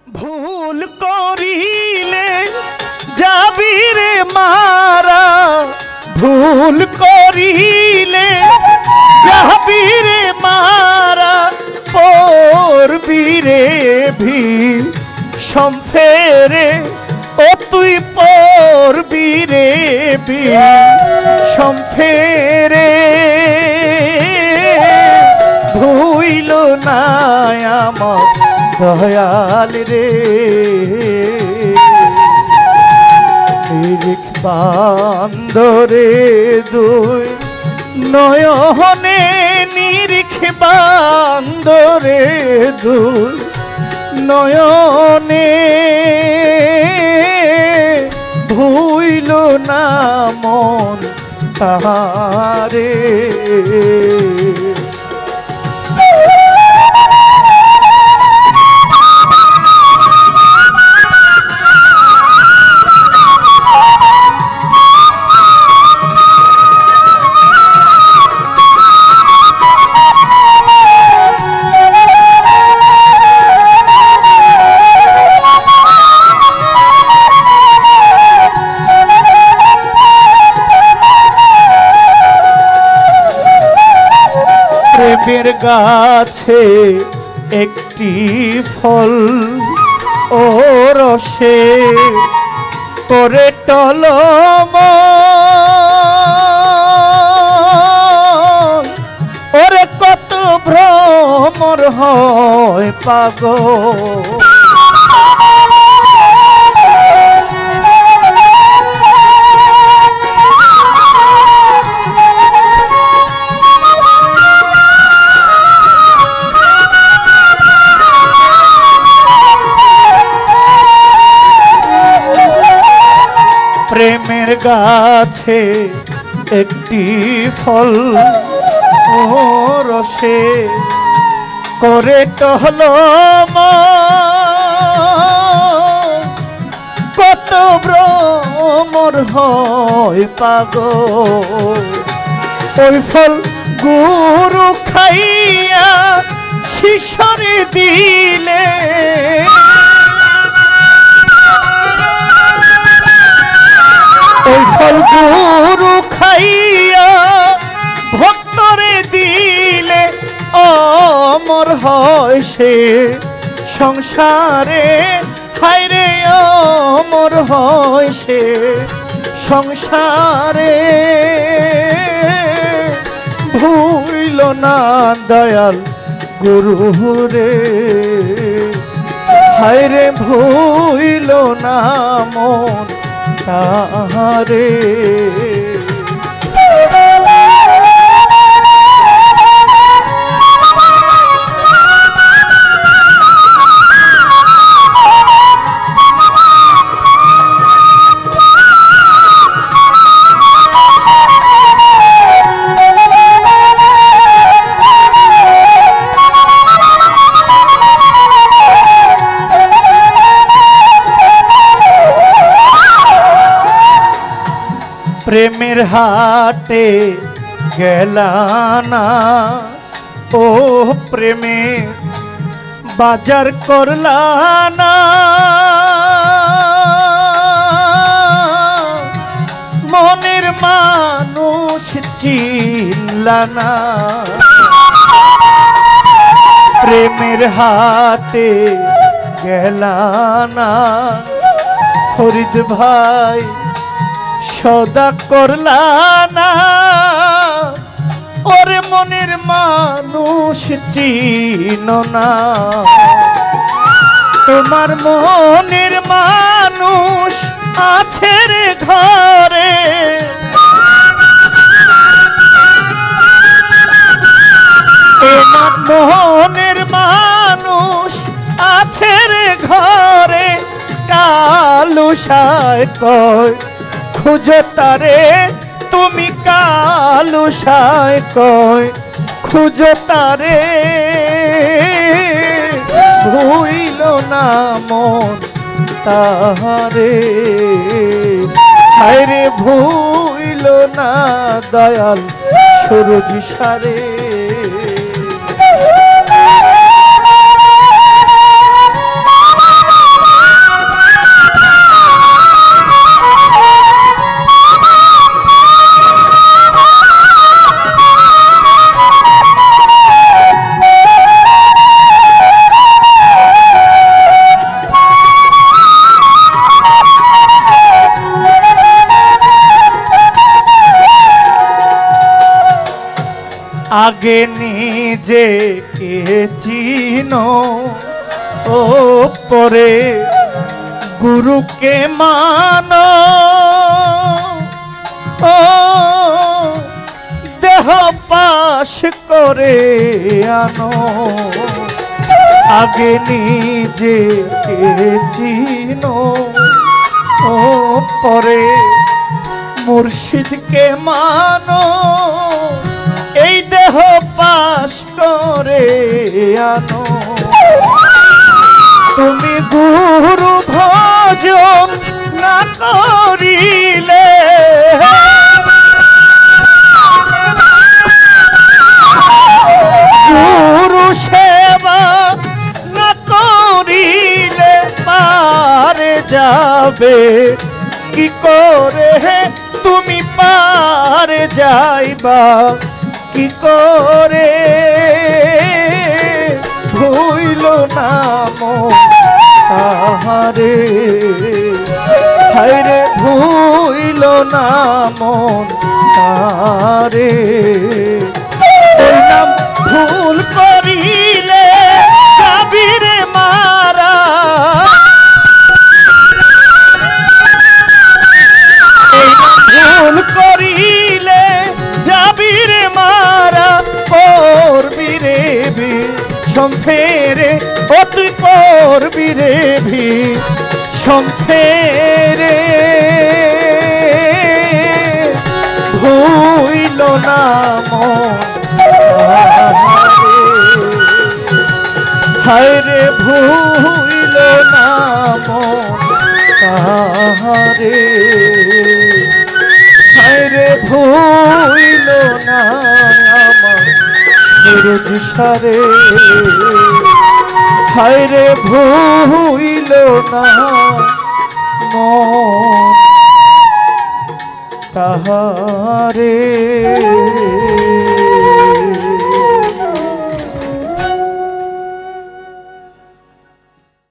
ভুল করিলে যাবি রে মারা, ভুল করিলে যাবি রে মারা, পড়বি রে বিষম ফেরে, ও তুই পড়বি রে বিষম ফেরে। ভুইল না আমার দয়াল রে, নিরিখ বান্দরে দুই নয়নে, নিরিখ বান্দরে দুই নয়নে, ভুইল না মন তাহারে। প্রেমের গাছে একটি ফল ও রসে করে টলম, ওরে কত ভ্রমর হয় পাগল। প্রেমের গাছে একটি ফল ও রসে করে টহলম, কত ভ্রমর হয় পাগল। ওই ফল গুরু খাইয়া শিশরে দিলে, ওই ফল গুরু খাইয়া ভক্তরে দিলে, অমর হয় সে সংসারে, হায়রে অমর হয় সে সংসারে। ভুইল না দয়াল গুরু রে, হায়রে ভুইল না মন তাহারে। প্রেমের হাটে গেলানা, ও প্রেমে বাজার করলানা, মনের মানুষ চিনলানা। প্রেমের হাটে গেলানা, ফরিদ ভাই সদা করলা না, ওরে মনের মানুষ চিনো না। তোমার মনের মানুষ আছে রে ঘরে, তোমার মনের মানুষ আছে রে ঘরে। কালু সায় কয় খুঁজো তারে, তুমি কালু সায় কয় খুঁজো তারে। ভুইল না মন তাহারে, হায়রে ভুইল না দয়াল সূরজ সারে। আগে নিজেকে চিনো ও পরে গুরুকে মানো ও দেহ পাশ করে আনো আগে নিজেকে চিনো ও পরে মুর্শিদকে মানো এই দেহ পাশ করে আনো তুমি গুরু ভজন না করিলে গুরু সেবা না করিলে পারে যাবে কি করে তুমি পারে যাইবা কি করে ভুইল নাম তাহারে হায়রে ভুইল নাম তাহারে ওই নাম ভুল করিলে কাবিরে মারা ভুল করিলে যাবিরে মারা করবি রে সম্ফেরে ও তুই করবি রে সম্ফেরে ভুইল নাম হায়রে ভুইল নাম তাহারে হায়রে ভুইল না আমার নির্দিশারে হায়রে ভুইল না মন তাহারে